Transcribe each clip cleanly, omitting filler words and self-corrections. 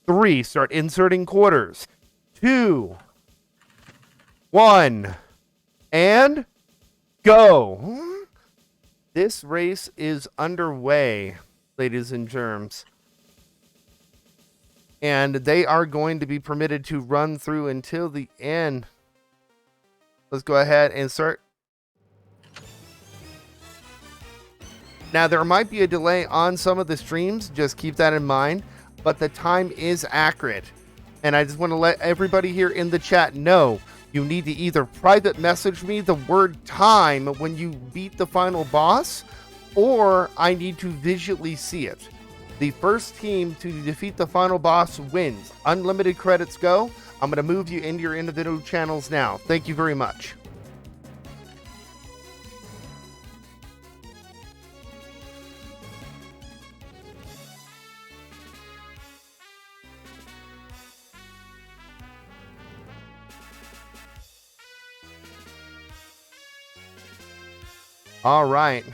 3, start inserting quarters. 2, 1, and go. This race is underway, ladies and germs. And they are going to be permitted to run through until the end. Let's go ahead and start. Now, there might be a delay on some of the streams. Just keep that in mind. But the time is accurate. And I just want to let everybody here in the chat know you need to either private message me the word time when you beat the final boss, or I need to visually see it. The first team to defeat the final boss wins. Unlimited credits go. I'm going to move you into your individual channels now. Thank you very much. All right.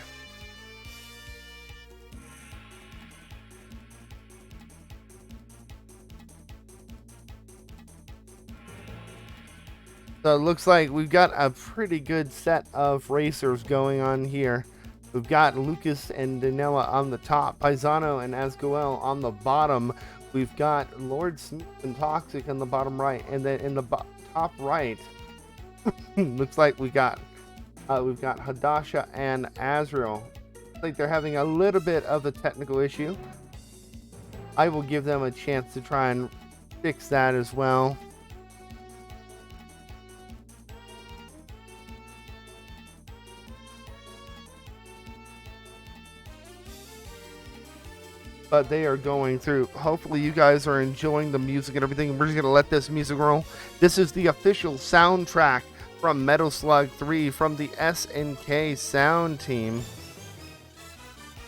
So it looks like we've got a pretty good set of racers going on here. We've got Lucas and Danella on the top, Paisano and Asgoel on the bottom. We've got Lord Smith and Toxic on the bottom right, and then in the top right, looks like we've got Hadasha and Azrael. Looks like they're having a little bit of a technical issue. I will give them a chance to try and fix that as well. But they are going through. Hopefully you guys are enjoying the music and everything. We're just going to let this music roll. This is the official soundtrack from Metal Slug 3 from the SNK sound team.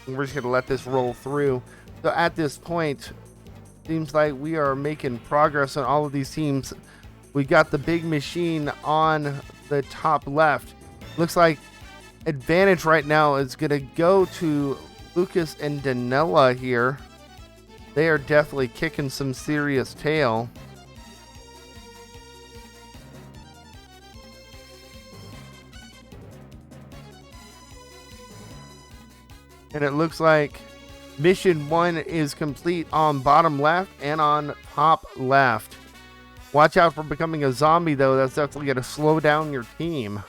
And we're just going to let this roll through. So at this point, seems like we are making progress on all of these teams. We got the big machine on the top left. Looks like advantage right now is going to go to Lucas and Danella here. They are definitely kicking some serious tail. And it looks like mission 1 is complete on bottom left and on top left. Watch out for becoming a zombie, though. That's definitely going to slow down your team.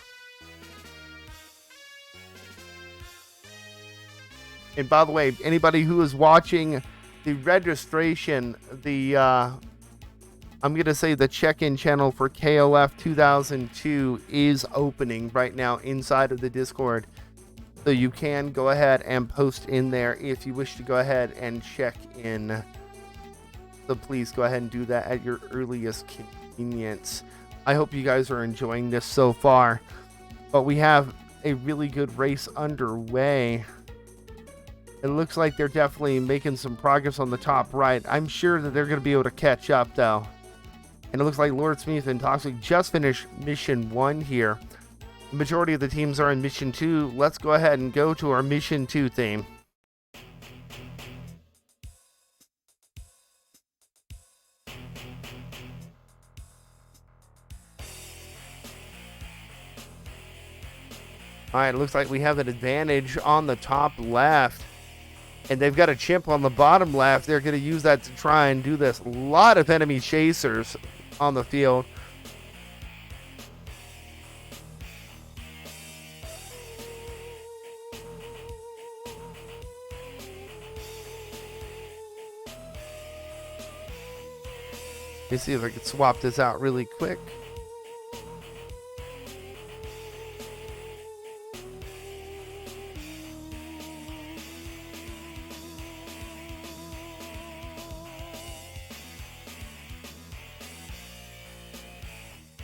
And by the way, anybody who is watching the registration, I'm going to say the check-in channel for KOF 2002 is opening right now inside of the Discord. So you can go ahead and post in there if you wish to go ahead and check in. So please go ahead and do that at your earliest convenience. I hope you guys are enjoying this so far. But we have a really good race underway. It looks like they're definitely making some progress on the top right. I'm sure that they're going to be able to catch up, though. And it looks like Lord Smith and Toxic just finished mission 1 here. The majority of the teams are in mission 2. Let's go ahead and go to our mission 2 theme. Alright, it looks like we have an advantage on the top left. And they've got a chimp on the bottom left. They're going to use that to try and do this. A lot of enemy chasers on the field. Let me see if I can swap this out really quick.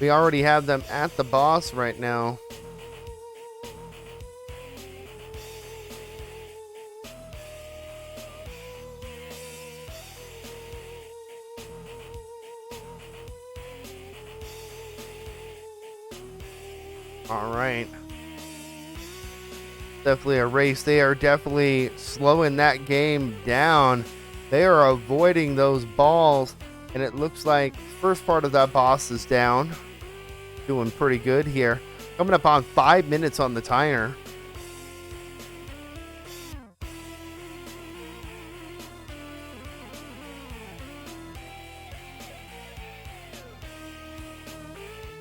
We already have them at the boss right now. All right. Definitely a race. They are definitely slowing that game down. They are avoiding those balls, and it looks like first part of that boss is down. Doing pretty good here. Coming up on 5 minutes on the timer.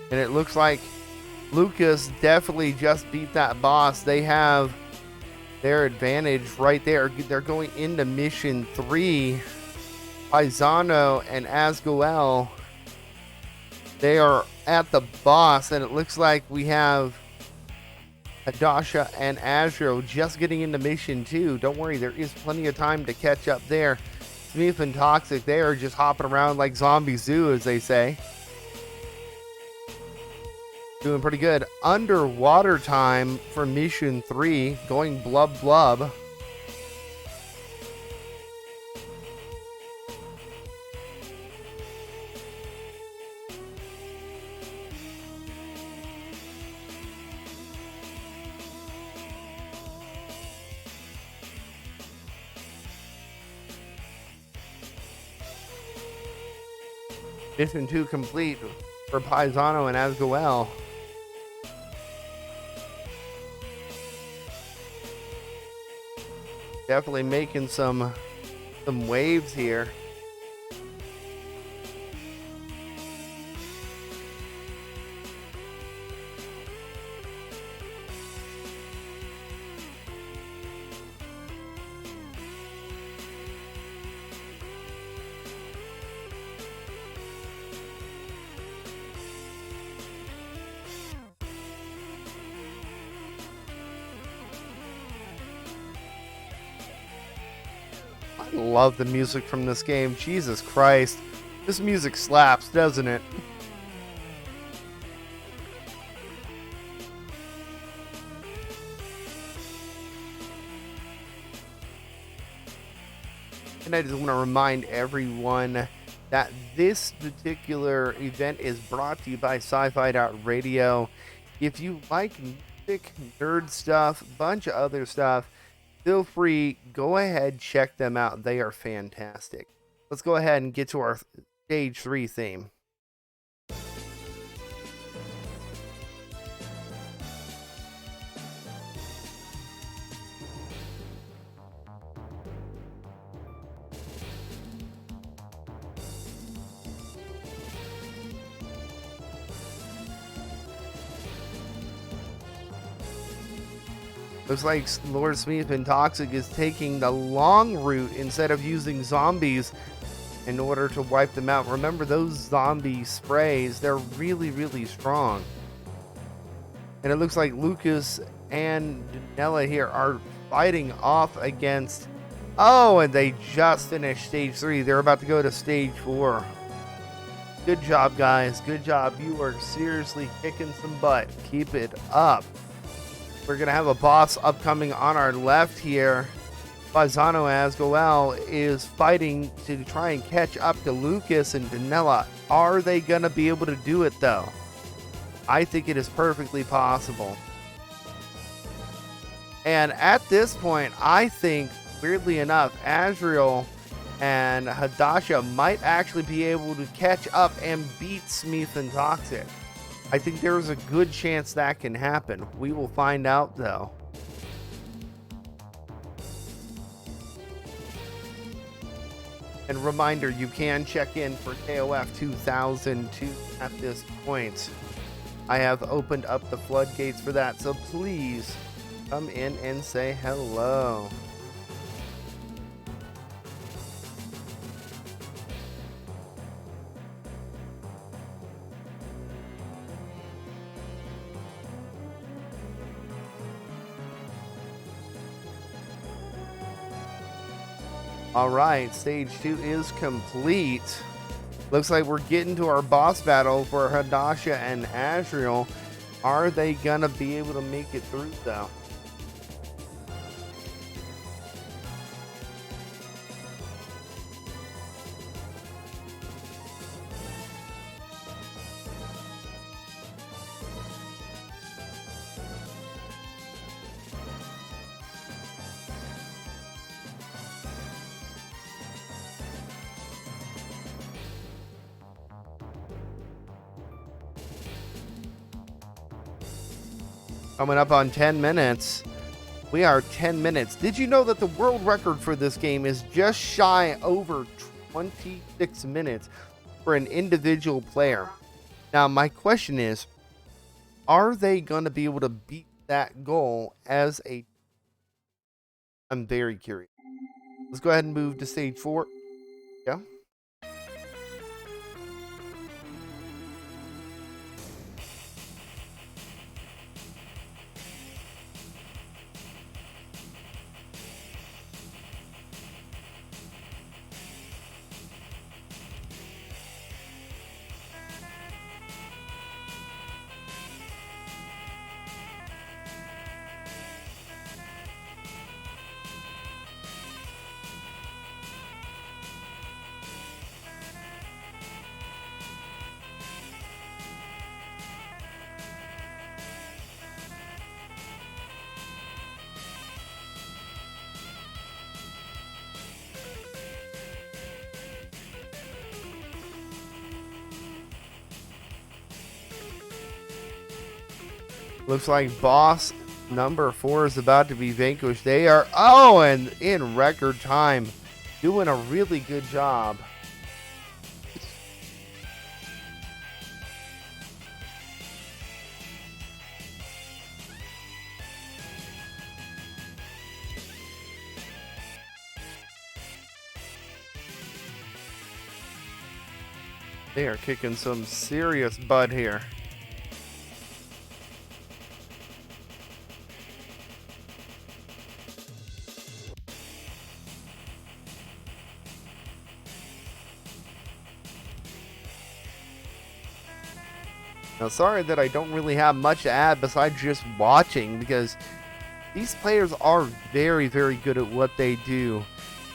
And it looks like Lucas definitely just beat that boss. They have their advantage right there. They're going into mission 3. Paisano and Asgoel, they are at the boss, and it looks like we have Hadasha and Azro just getting into mission 2. Don't worry, there is plenty of time to catch up there. Smith and Toxic, they are just hopping around like zombie zoo, as they say. Doing pretty good. Underwater time for mission 3, going blub blub. Mission 2 complete for Paisano and Asgoel. Definitely making some waves here. I love the music from this game. Jesus Christ. This music slaps, doesn't it? And I just want to remind everyone that this particular event is brought to you by Sci-Fi Radio. If you like music, nerd stuff, bunch of other stuff, feel free, go ahead, check them out. They are fantastic. Let's go ahead and get to our stage 3 theme. Looks like Lord Smith and Toxic is taking the long route instead of using zombies in order to wipe them out. Remember, those zombie sprays, they're really, really strong. And it looks like Lucas and Danella here are fighting off against... Oh, and they just finished stage 3. They're about to go to stage 4. Good job, guys. Good job. You are seriously kicking some butt. Keep it up. We're going to have a boss upcoming on our left here. Paisano Asgoel is fighting to try and catch up to Lucas and Danella. Are they going to be able to do it, though? I think it is perfectly possible. And at this point, I think, weirdly enough, Azrael and Hadasha might actually be able to catch up and beat Smith and Toxic. I think there's a good chance that can happen. We will find out, though. And reminder, you can check in for KOF 2002 at this point. I have opened up the floodgates for that, so please come in and say hello. All right, stage 2 is complete. Looks like we're getting to our boss battle for Hadasha and Azrael. Are they gonna be able to make it through, though? Coming up on 10 minutes. We are 10 minutes. Did you know that the world record for this game is just shy over 26 minutes for an individual player? Now, my question is, are they going to be able to beat that goal as a... I'm very curious. Let's go ahead and move to stage 4. Yeah. Looks like boss number 4 is about to be vanquished. They are, and in record time, doing a really good job. They are kicking some serious butt here. Now, sorry that I don't really have much to add besides just watching, because these players are very, very good at what they do.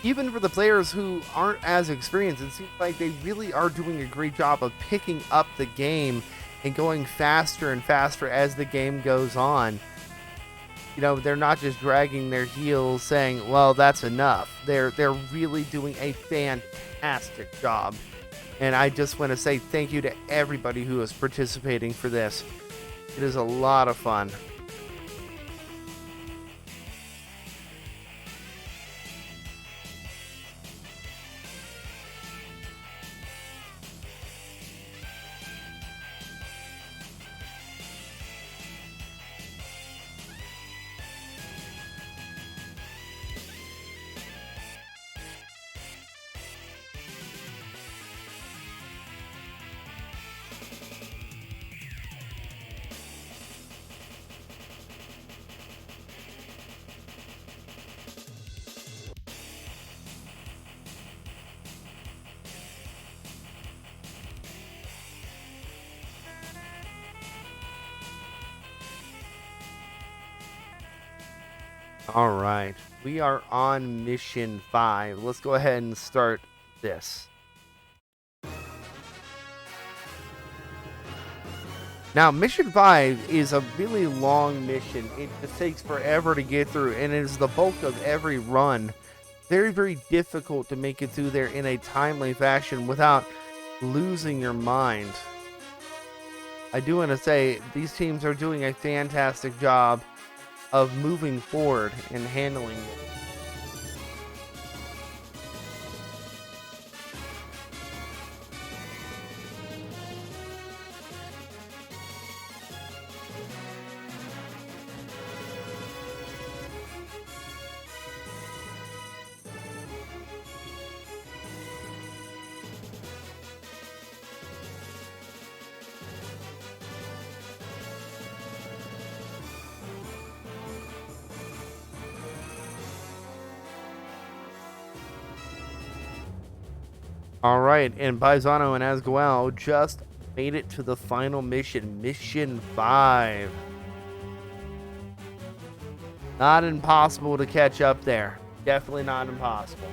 Even for the players who aren't as experienced, it seems like they really are doing a great job of picking up the game and going faster and faster as the game goes on. You know, they're not just dragging their heels saying, well, that's enough. They're really doing a fantastic job. And I just want to say thank you to everybody who is participating for this. It is a lot of fun. All right, we are on mission 5. Let's go ahead and start this. Now, mission 5 is a really long mission. It just takes forever to get through, and it is the bulk of every run. Very, very difficult to make it through there in a timely fashion without losing your mind. I do want to say these teams are doing a fantastic job of moving forward and handling it. All right, and Paisano and Asgual just made it to the final mission, mission 5. Not impossible to catch up there. Definitely not impossible.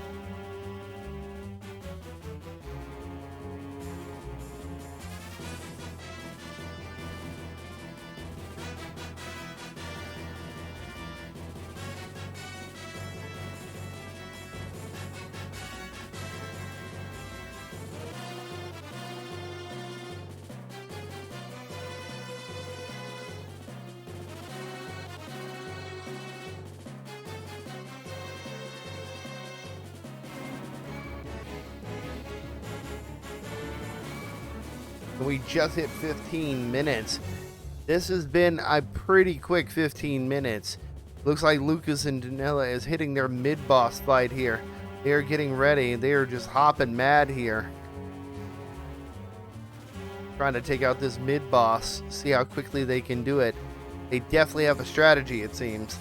And we just hit 15 minutes. This has been a pretty quick 15 minutes. Looks like Lucas and Danila is hitting their mid-boss fight here. They are getting ready. They are just hopping mad here. Trying to take out this mid-boss. See how quickly they can do it. They definitely have a strategy, it seems.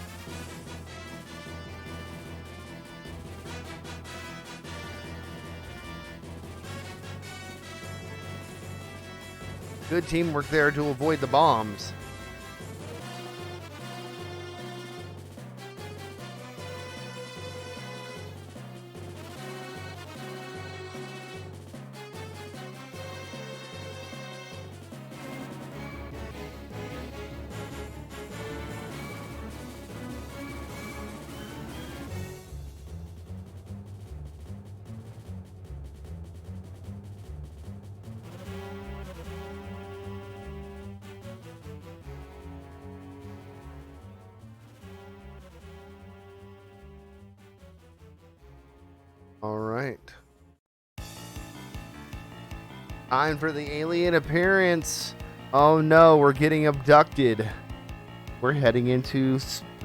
Good teamwork there to avoid the bombs. All right. Time for the alien appearance. Oh no, we're getting abducted. We're heading into space.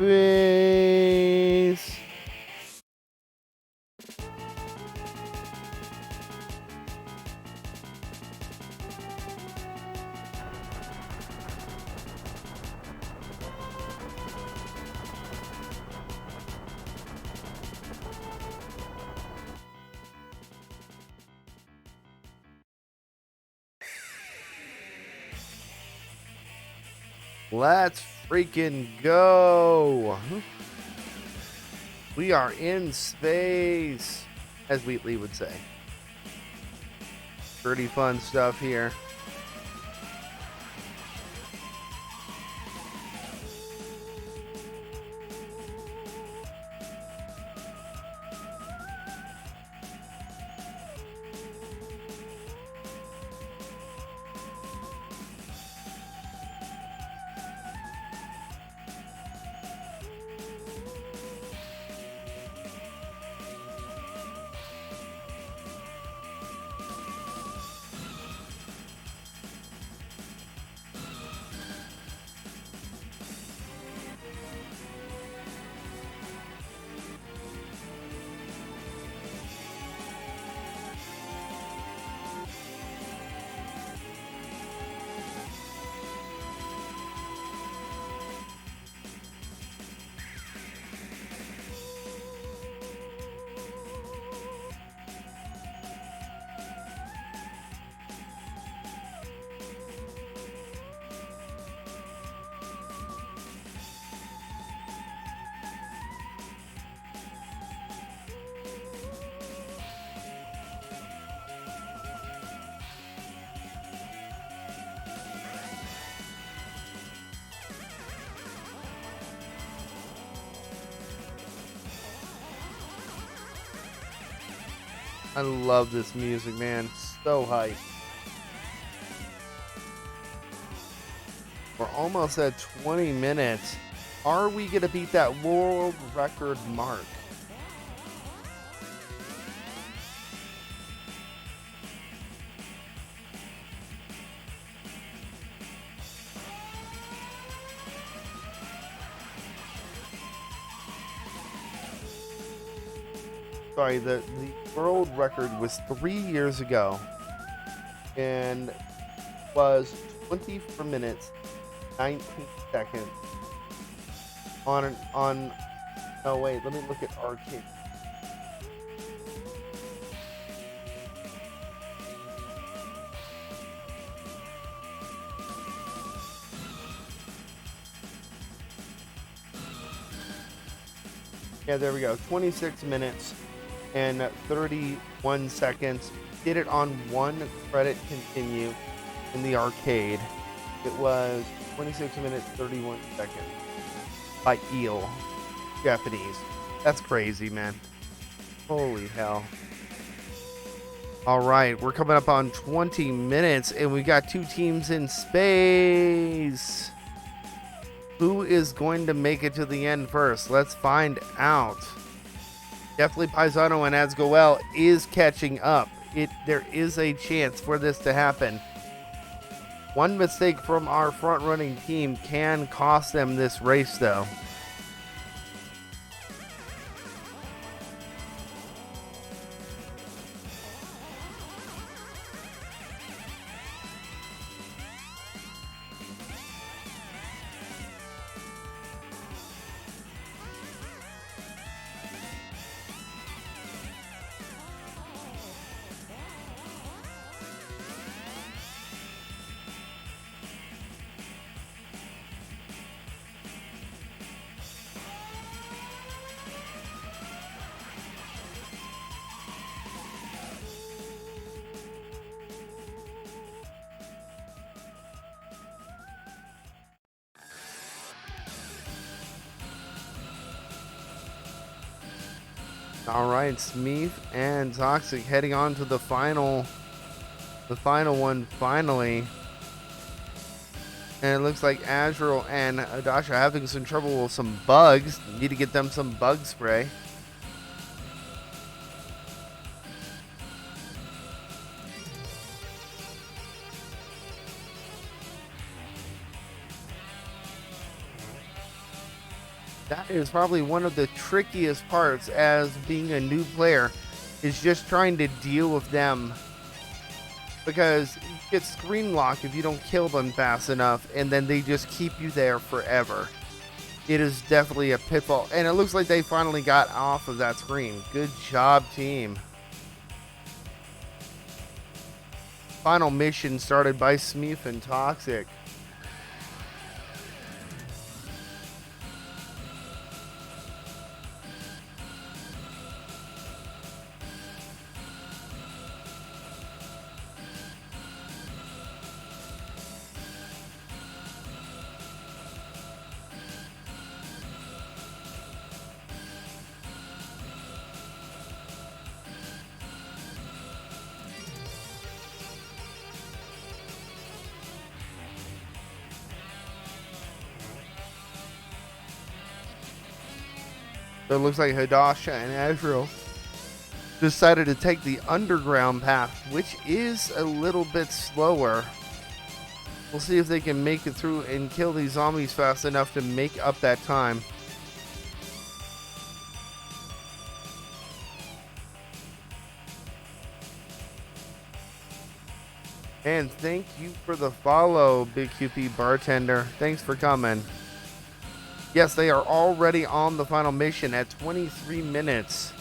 Let's freaking go. We are in space, as Wheatley would say. Pretty fun stuff here. I love this music, man. So hype. We're almost at 20 minutes. Are we going to beat that world record mark? Sorry, the world record was 3 years ago and was 24 minutes 19 seconds on oh wait, let me look at arcade. Yeah, there we go. 26 minutes and 31 seconds. Did it on one credit continue in the arcade. It was 26 minutes 31 seconds by Eel, Japanese. That's crazy, man. Holy hell. All right, we're coming up on 20 minutes and we got two teams in space. Who is going to make it to the end first? Let's find out. Definitely Paisano and Azgoel is catching up. There is a chance for this to happen. One mistake from our front-running team can cost them this race, though. All right, Smeeth and Toxic heading on to the final one finally. And it looks like Azrael and Adasha are having some trouble with some bugs. Need to get them some bug spray. That is probably one of the trickiest parts as being a new player, is just trying to deal with them, because you get screen lock if you don't kill them fast enough, and then they just keep you there forever. It is definitely a pitfall, and it looks like they finally got off of that screen. Good job, team. Final mission started by Smeeth and Toxic. So it looks like Hadasha and Azrael decided to take the underground path, which is a little bit slower. We'll see if they can make it through and kill these zombies fast enough to make up that time. And thank you for the follow, Big QP Bartender. Thanks for coming. Yes, they are already on the final mission at 23 minutes.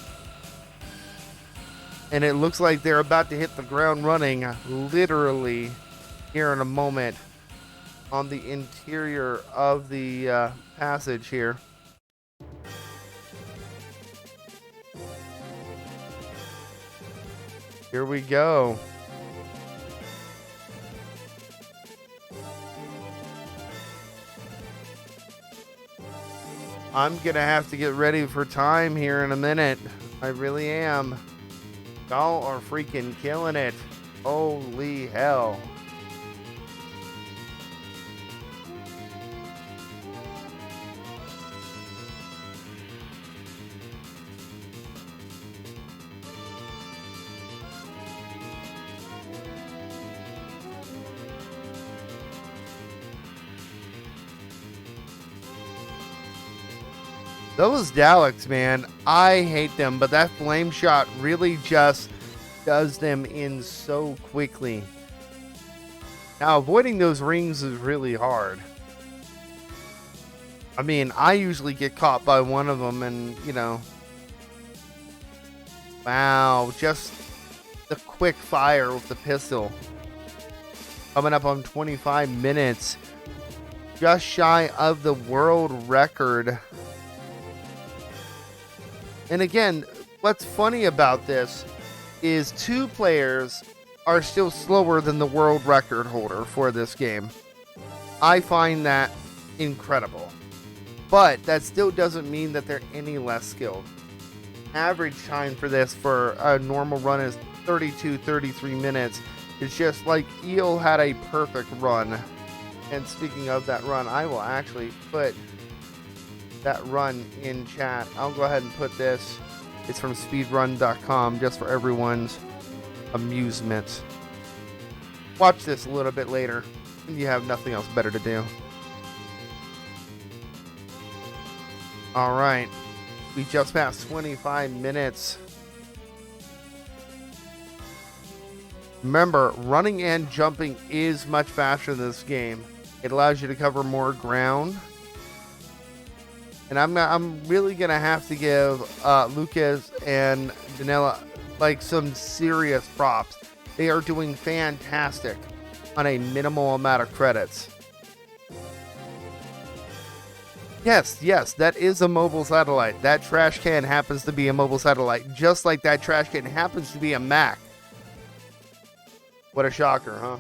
And it looks like they're about to hit the ground running, literally, here in a moment, on the interior of the passage here. Here we go. I'm gonna have to get ready for time here in a minute. I really am. Y'all are freaking killing it. Holy hell. Those Daleks, man, I hate them, but that flame shot really just does them in so quickly. Now, avoiding those rings is really hard. I mean, I usually get caught by one of them and, you know. Wow, just the quick fire with the pistol. Coming up on 25 minutes. Just shy of the world record. And again, what's funny about this is 2 players are still slower than the world record holder for this game. I find that incredible. But that still doesn't mean that they're any less skilled. Average time for this for a normal run is 32-33 minutes. It's just like Eel had a perfect run. And speaking of that run, I will actually put that run in chat. I'll go ahead and put this. It's from speedrun.com, just for everyone's amusement. Watch this a little bit later. and you have nothing else better to do. All right. We just passed 25 minutes. Remember, running and jumping is much faster in this game. It allows you to cover more ground. And I'm really gonna have to give Lucas and Danila like some serious props. They are doing fantastic on a minimal amount of credits. Yes, that is a mobile satellite. That trash can happens to be a mobile satellite, just like that trash can happens to be a Mac. What a shocker, huh?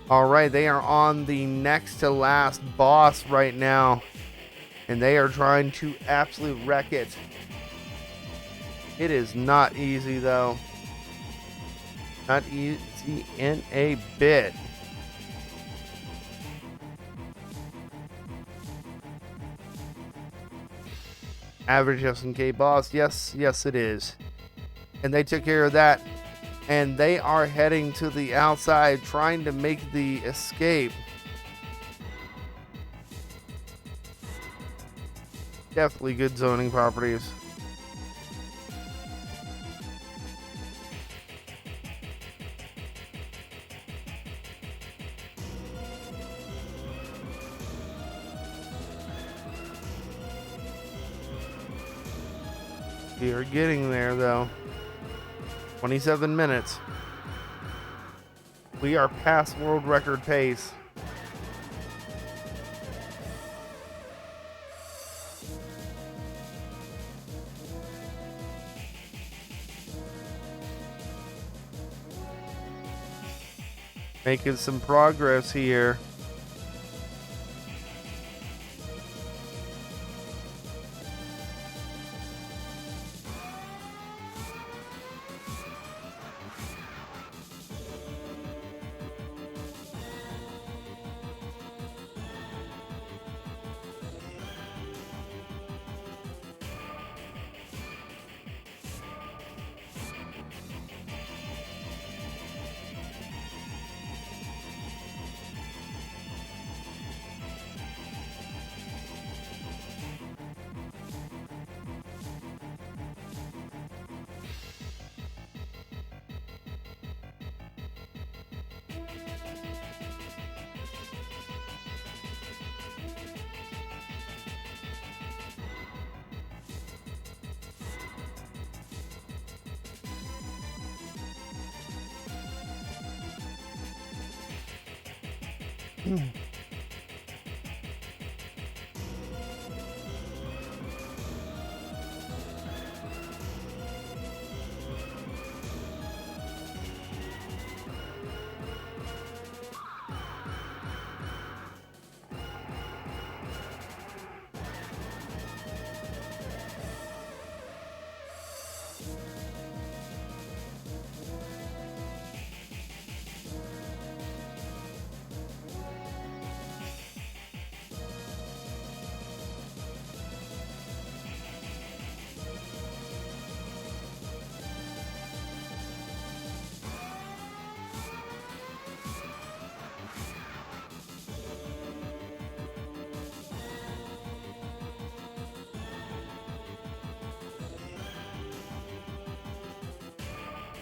All right, they are on the next to last boss right now, and they are trying to absolutely wreck it. It is not easy, though. Not easy in a bit. Average SNK boss. Yes, it is. And they took care of that. And they are heading to the outside, trying to make the escape. Definitely good zoning properties. We are getting there, though. 27 minutes. We are past world record pace. Making some progress here.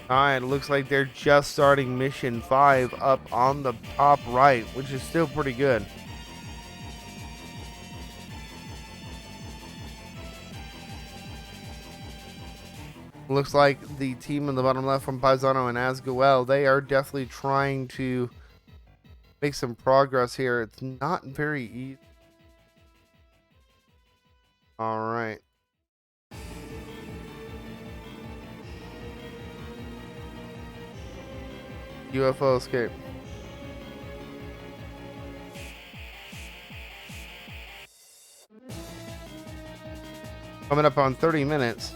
Alright, it looks like they're just starting mission 5 up on the top right, which is still pretty good. Looks like the team in the bottom left from Paisano and Asguel, they are definitely trying to make some progress here. It's not very easy. Alright. UFO escape. Coming up on 30 minutes.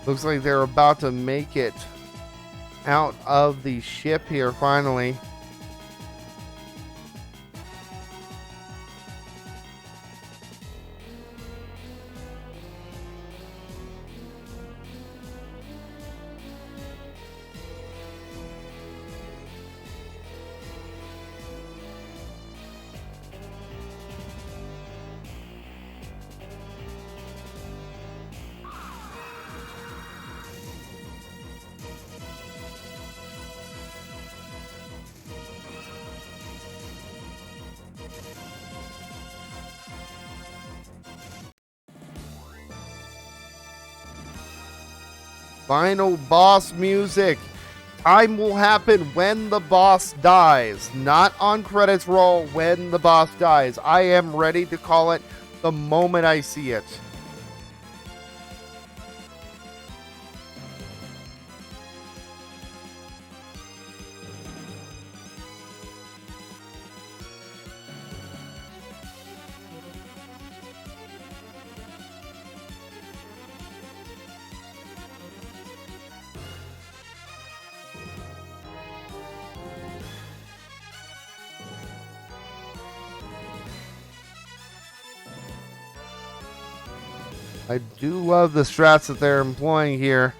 Looks like they're about to make it out of the ship here finally. Final boss music. Time will happen when the boss dies, not on credits roll, when the boss dies. I am ready to call it the moment I see it. I do love the strats that they're employing here,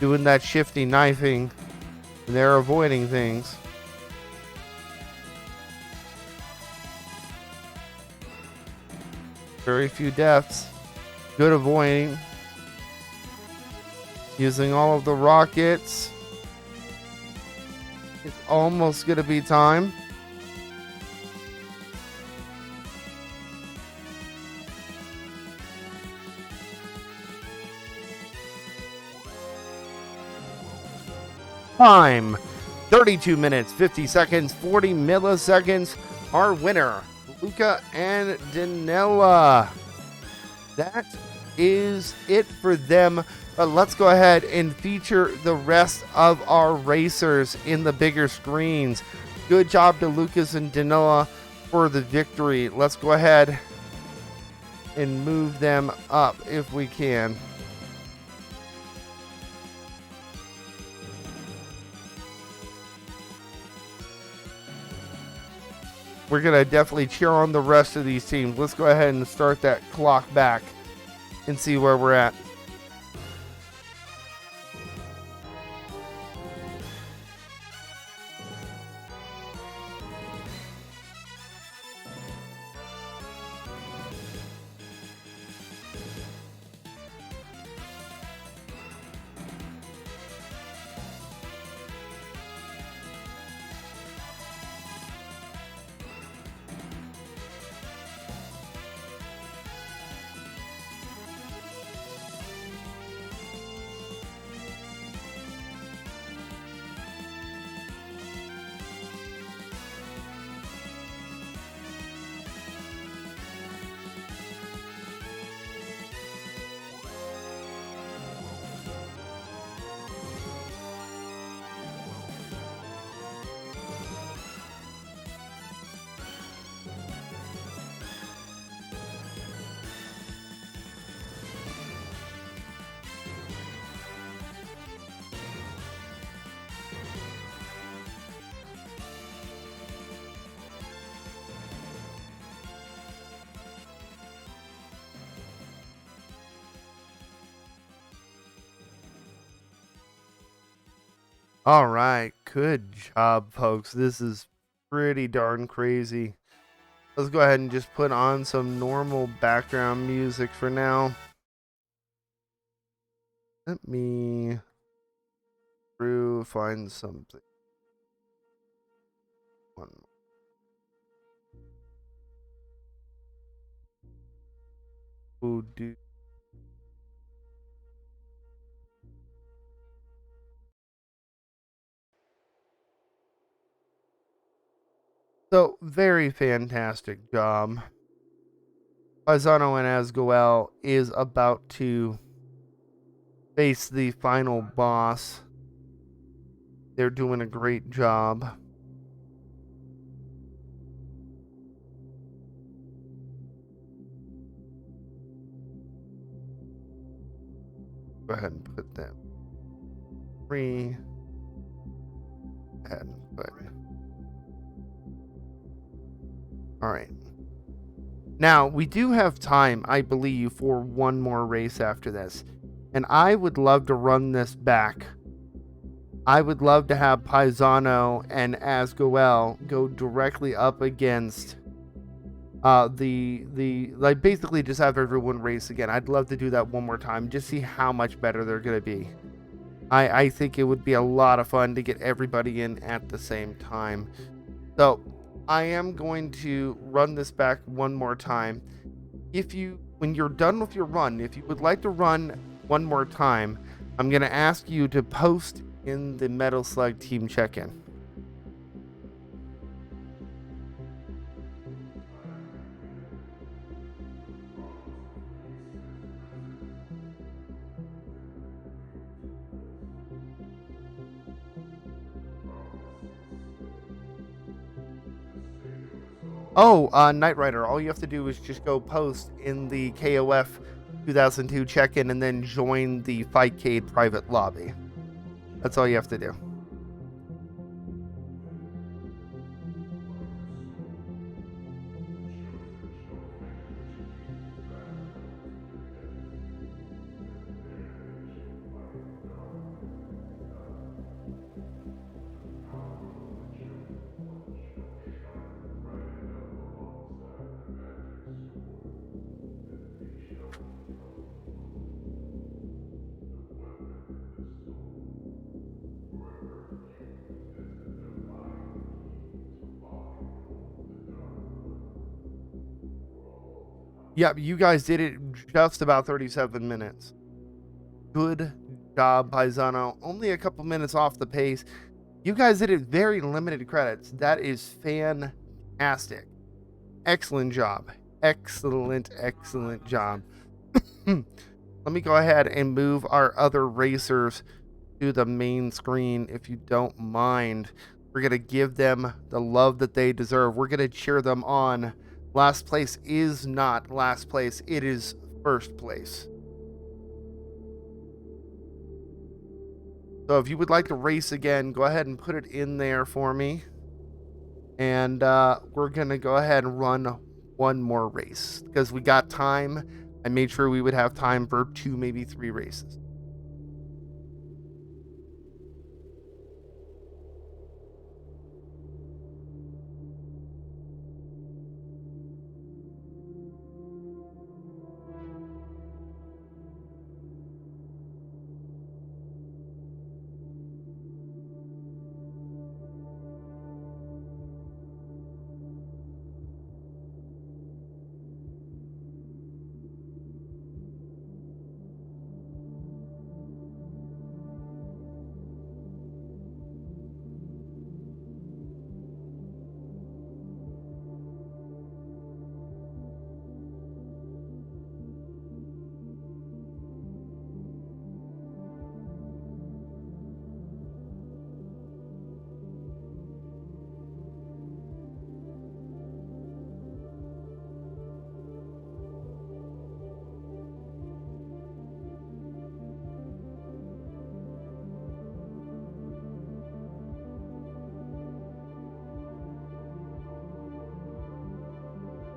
doing that shifty knifing, and they're avoiding things. Very few deaths. Good avoiding. Using all of the rockets. It's almost going to be time. Time 32 minutes 50 seconds 40 milliseconds. Our winner, Luca and Danella. That is it for them. But let's go ahead and feature the rest of our racers in the bigger screens. Good job to Lucas and Danella for the victory. Let's go ahead and move them up if we can. We're going to definitely cheer on the rest of these teams. Let's go ahead and start that clock back and see where we're at. All right, good job, folks. This is pretty darn crazy. Let's go ahead and just put on some normal background music for now. Let me find something. One. Oh, dude. So, very fantastic job. Paisano and Asgoel is about to face the final boss. They're doing a great job. Go ahead and put that 3. And put. All right. Now we do have time, I believe, for one more race after this, and I would love to run this back. I would love to have Paisano and Asgoel go directly up against like basically just have everyone race again. I'd love to do that one more time, just see how much better they're gonna be. I think it would be a lot of fun to get everybody in at the same time. So I am going to run this back one more time. When you're done with your run, if you would like to run one more time, I'm going to ask you to post in the Metal Slug team check-in. Oh, Knight Rider, all you have to do is just go post in the KOF 2002 check-in and then join the Fightcade private lobby. That's all you have to do. Yep, you guys did it just about 37 minutes. Good job, Paisano. Only a couple minutes off the pace. You guys did it very limited credits. That is fantastic. Excellent job. Excellent job. Let me go ahead and move our other racers to the main screen if you don't mind. We're going to give them the love that they deserve. We're going to cheer them on. Last place is not last place. It is first place. So if you would like to race again, go ahead and put it in there for me. And we're going to go ahead and run one more race because we got time. I made sure we would have time for 2, maybe 3 races.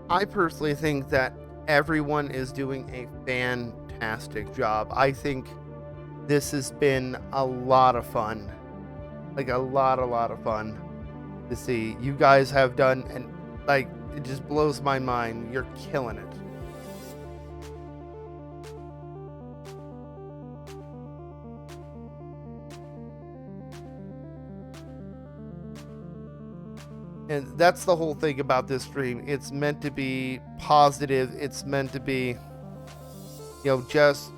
I personally think that everyone is doing a fantastic job. I think this has been a lot of fun. Like a lot of fun to see. You guys have done, and like, it just blows my mind. You're killing it. And that's the whole thing about this stream. It's meant to be positive. It's meant to be, just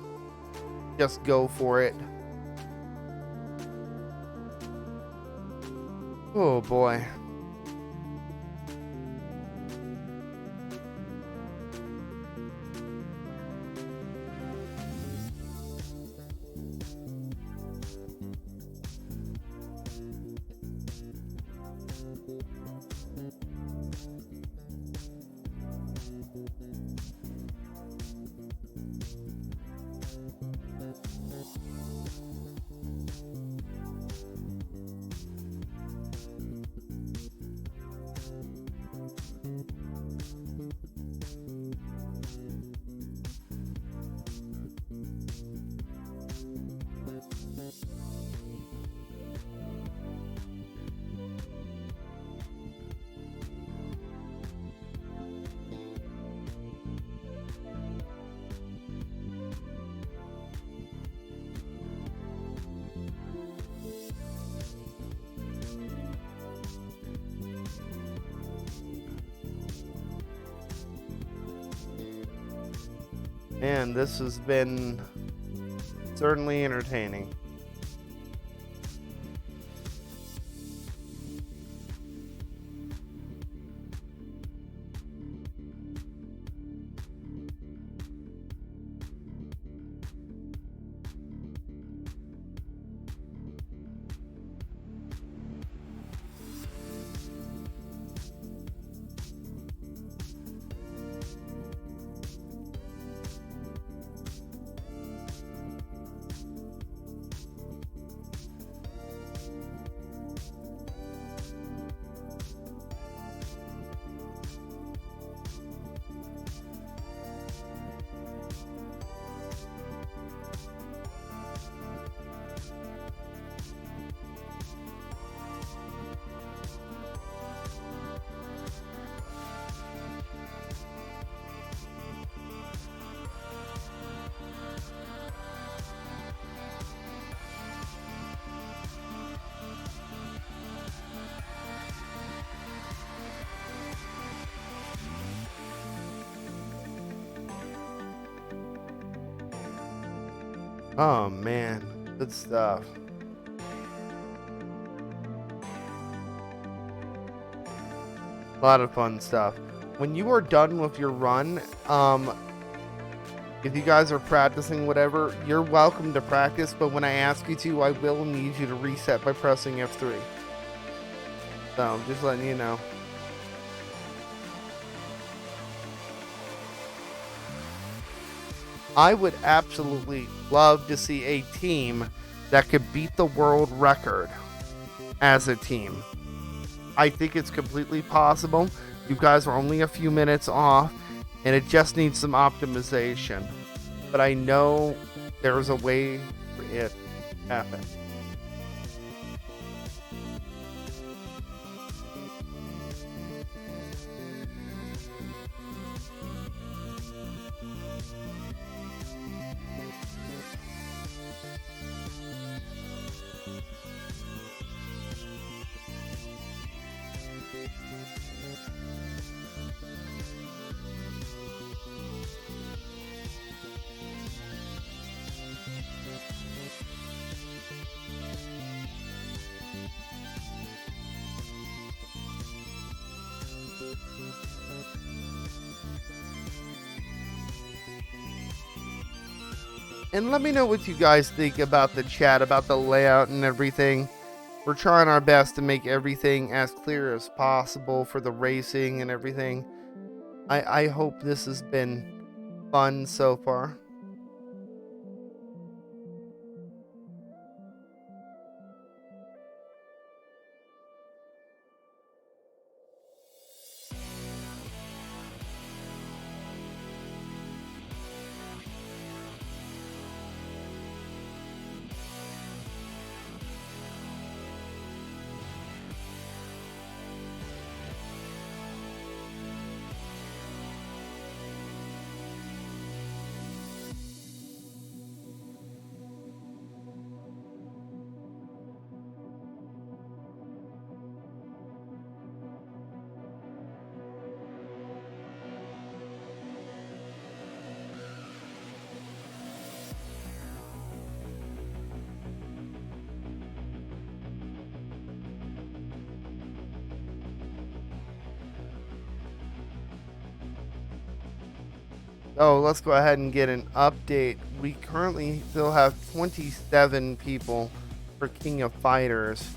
go for it. Oh boy. Man, this has been certainly entertaining. Oh man, good stuff. A lot of fun stuff. When you are done with your run, if you guys are practicing whatever, you're welcome to practice, but when I ask you to, I will need you to reset by pressing F3. So, just letting you know. I would absolutely love to see a team that could beat the world record as a team. I think it's completely possible. You guys are only a few minutes off, and it just needs some optimization. But I know there's a way for it to happen. And let me know what you guys think about the chat, about the layout and everything. We're trying our best to make everything as clear as possible for the racing and everything. I hope this has been fun so far. Oh, let's go ahead and get an update. We currently still have 27 people for King of Fighters.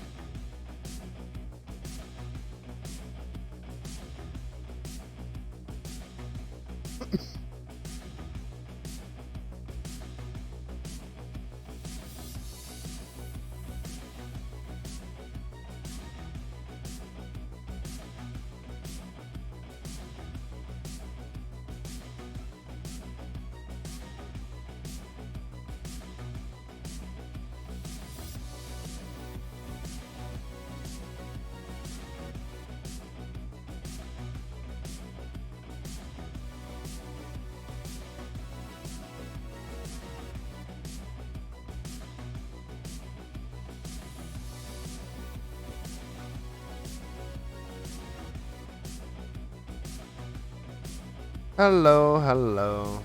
Hello, hello.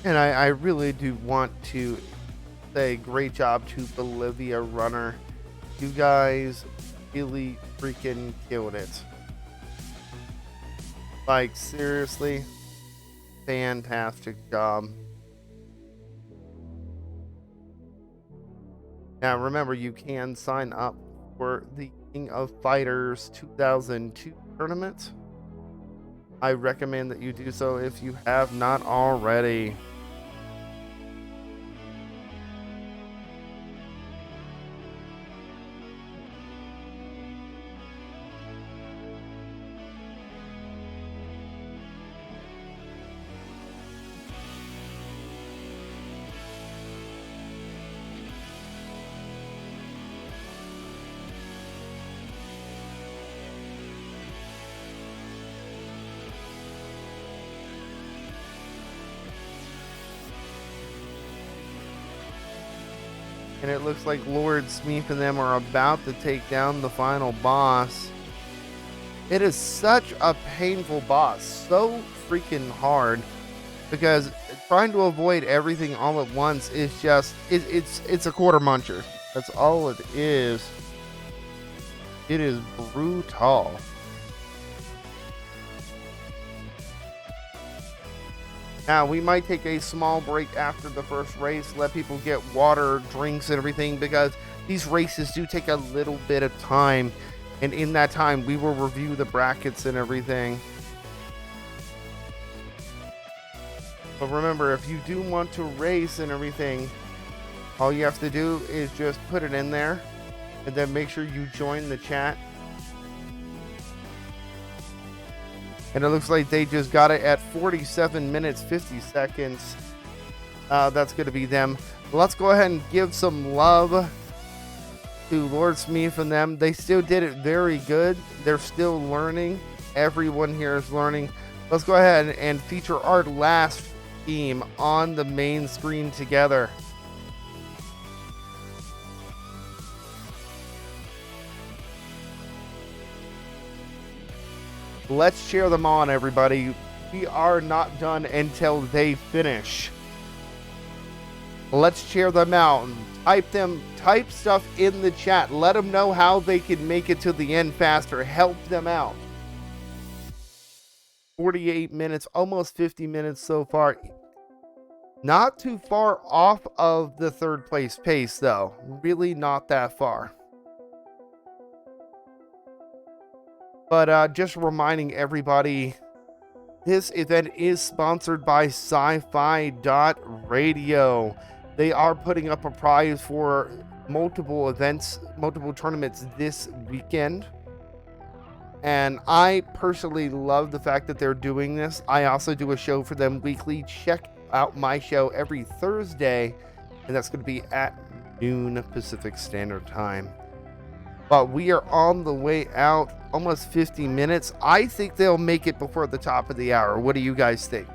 And I really do want to say great job to Bolivia Runner. You guys really freaking killed it. Like, seriously, fantastic job. Now, remember, you can sign up for the King of Fighters 2002 tournament. I recommend that you do so if you have not already. And it looks like Lord Smeeth and them are about to take down the final boss. It is such a painful boss, so freaking hard, because trying to avoid everything all at once is just it's a quarter muncher. That's all it is. It is brutal. Now, we might take a small break after the first race, let people get water, drinks, and everything, because these races do take a little bit of time. And in that time, we will review the brackets and everything. But remember, if you do want to race and everything, all you have to do is just put it in there, and then make sure you join the chat. And it looks like they just got it at 47 minutes, 50 seconds. That's going to be them. Let's go ahead and give some love to Lord Smeeth and them. They still did it very good. They're still learning. Everyone here is learning. Let's go ahead and feature our last team on the main screen together. Let's cheer them on, everybody. We are not done until they finish. Let's cheer them out. Type stuff in the chat. Let them know how they can make it to the end faster. Help them out. 48 minutes, almost 50 minutes so far. Not too far off of the third place pace, though. Really not that far. But just reminding everybody, this event is sponsored by sci-fi.radio. They are putting up a prize for multiple events, multiple tournaments this weekend. And I personally love the fact that they're doing this. I also do a show for them weekly. Check out my show every Thursday, and that's going to be at noon Pacific Standard Time. But we are on the way out, almost 50 minutes. I think they'll make it before the top of the hour. What do you guys think?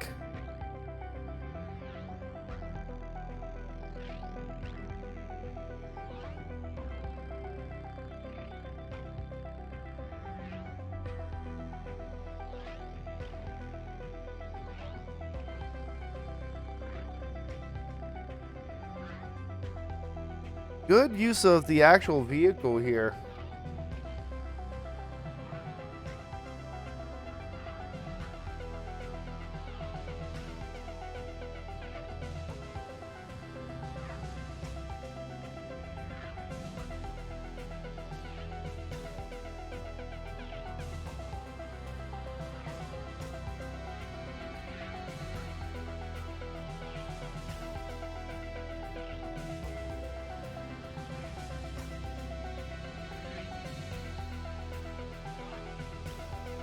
Good use of the actual vehicle here.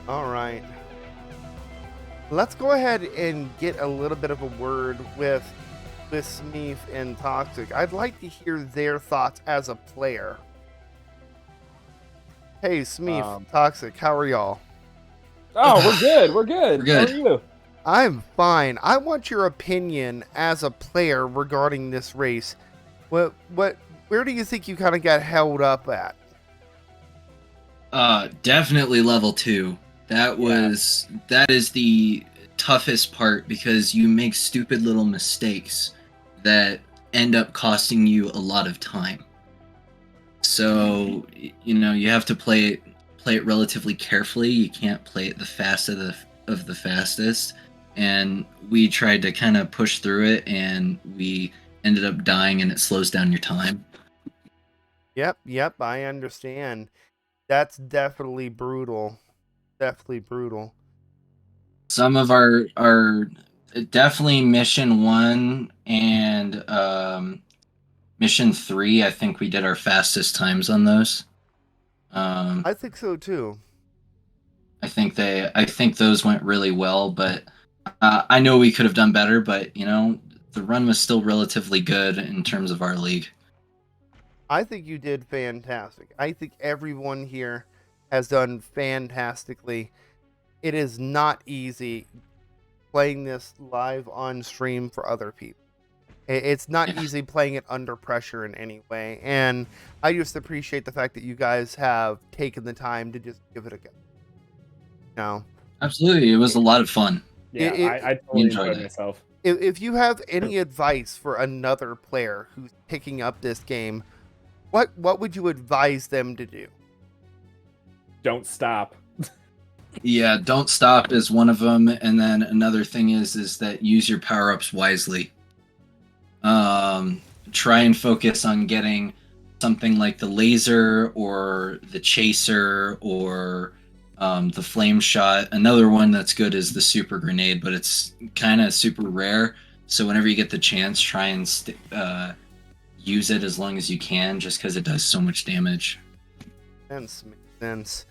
All right. Let's go ahead and get a little bit of a word with Smeeth and Toxic. I'd like to hear their thoughts as a player. Hey, Smeeth, Toxic, how are y'all? Oh, we're good. We're good. We're good. How are you? I'm fine. I want your opinion as a player regarding this race. Where do you think you kind of got held up at? Definitely level 2. That is the toughest part because you make stupid little mistakes that end up costing you a lot of time. So you have to play it relatively carefully. You can't play it the fast of the fastest. And we tried to kind of push through it, and we ended up dying, and it slows down your time. Yep, I understand. That's definitely brutal. Definitely brutal. Some of our definitely mission 1 and mission 3, I think we did our fastest times on those. I think so too. I think those went really well, but I know we could have done better, but the run was still relatively good in terms of our league. I think you did fantastic. I think everyone here has done fantastically. It is not easy playing this live on stream for other people. It's not Yeah. easy playing it under pressure in any way. And I just appreciate the fact that you guys have taken the time to just give it a go. No. Absolutely, it was a lot of fun. Yeah, I We totally enjoyed enjoyed it. myself. If you have any advice for another player who's picking up this game, what would you advise them to do? Don't stop. Yeah, don't stop is one of them, and then another thing is that use your power-ups wisely. Try and focus on getting something like the laser or the chaser or the flame shot. Another one that's good is the super grenade, but it's kind of super rare. So whenever you get the chance, try and use it as long as you can, just because it does so much damage. Makes sense.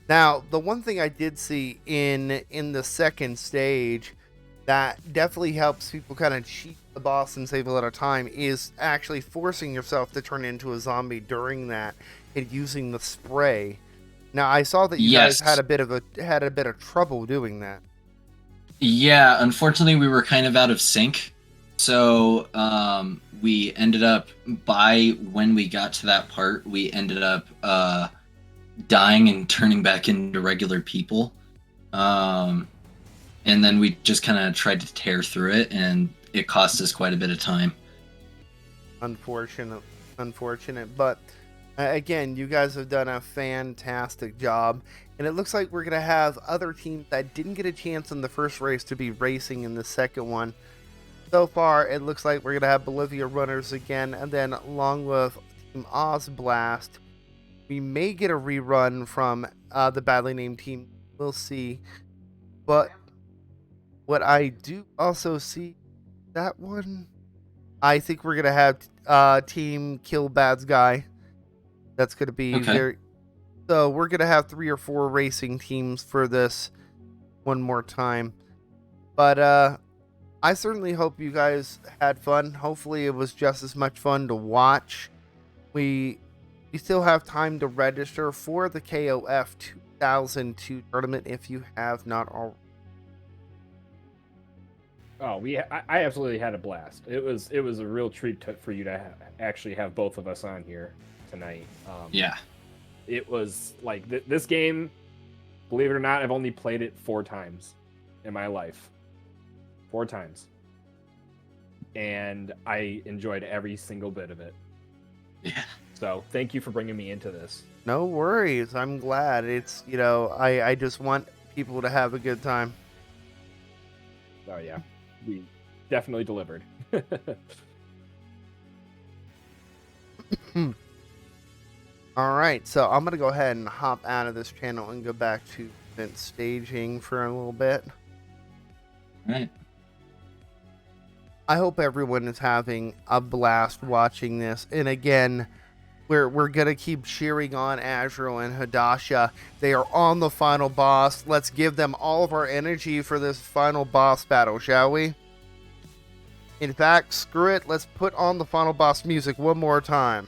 Now, the one thing I did see in the second stage that definitely helps people kind of cheat the boss and save a lot of time is actually forcing yourself to turn into a zombie during that and using the spray. Now, I saw that you guys Yes. had a bit of trouble doing that. Yeah, unfortunately, we were kind of out of sync. So we ended up, when we got to that part, we ended up dying and turning back into regular people. And then we just kind of tried to tear through it, and it cost us quite a bit of time. Unfortunate, but again, you guys have done a fantastic job, and it looks like we're gonna have other teams that didn't get a chance in the first race to be racing in the second one. So far, it looks like we're gonna have Bolivia runners again, and then along with Team Ozblast, we may get a rerun from the badly named team. We'll see, but what I do also see that one, I think we're gonna have Team Kill Bad's guy. That's gonna be Okay. very. So we're gonna have 3 or 4 racing teams for this one more time. But I certainly hope you guys had fun. Hopefully it was just as much fun to watch. We still have time to register for the KOF 2002 tournament if you have not already. Oh, I absolutely had a blast. It was a real treat for you to actually have both of us on here tonight. Yeah. It was like this game, believe it or not, I've only played it 4 times in my life. 4 times. And I enjoyed every single bit of it. Yeah. So thank you for bringing me into this. No worries. I'm glad. It's, I just want people to have a good time. Oh, yeah. We definitely delivered. All right. So I'm going to go ahead and hop out of this channel and go back to event staging for a little bit. All right. I hope everyone is having a blast watching this. And again, we're going to keep cheering on Azrael and Hadasha. They are on the final boss. Let's give them all of our energy for this final boss battle, shall we? In fact, screw it. Let's put on the final boss music one more time.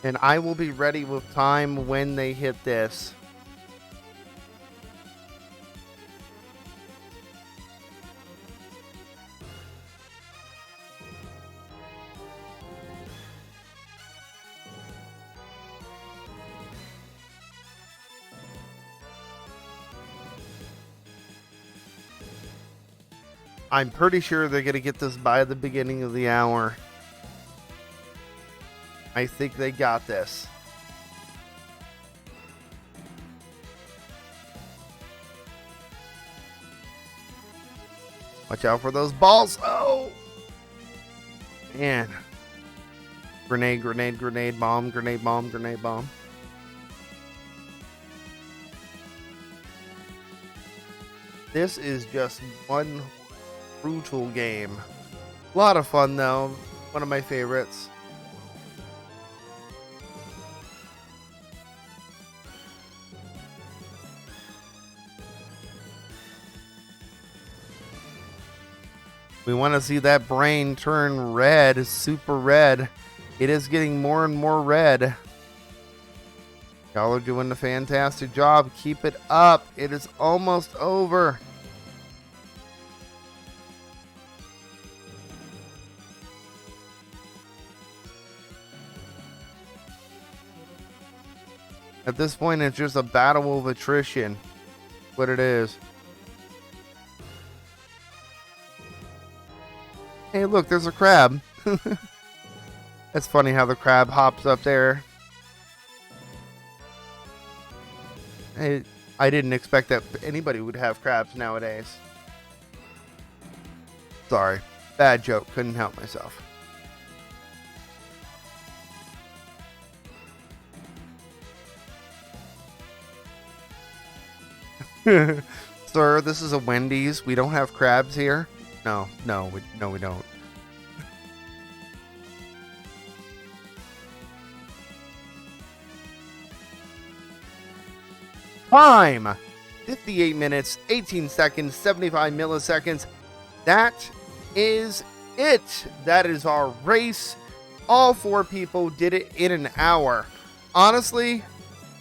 And I will be ready with time when they hit this. I'm pretty sure they're going to get this by the beginning of the hour. I think they got this. Watch out for those balls. Oh! Man. Grenade, grenade, grenade, bomb, grenade, bomb, grenade, bomb. This is just one brutal game. A lot of fun, though. One of my favorites. We want to see that brain turn red, super red. It is getting more and more red. Y'all are doing a fantastic job. Keep it up. It is almost over. At this point, it's just a battle of attrition. What it is. Hey, look, there's a crab. It's funny how the crab hops up there. I didn't expect that anybody would have crabs nowadays. Sorry. Bad joke. Couldn't help myself. Sir, this is a Wendy's. We don't have crabs here. No, we don't. Time! 58 minutes, 18 seconds, 75 milliseconds. That is it. That is our race. All 4 people did it in an hour. Honestly,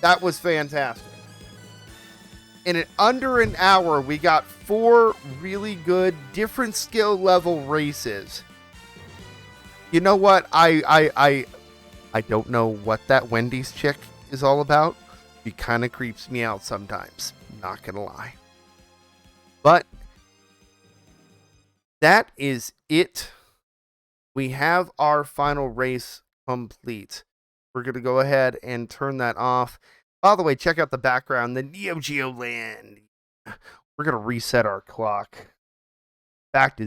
that was fantastic. In under an hour, we got 4 really good, different skill level races. You know what? I don't know what that Wendy's chick is all about. She kind of creeps me out sometimes. Not gonna lie. But that is it. We have our final race complete. We're gonna go ahead and turn that off. By the way, check out the background, the Neo Geo land. We're going to reset our clock back to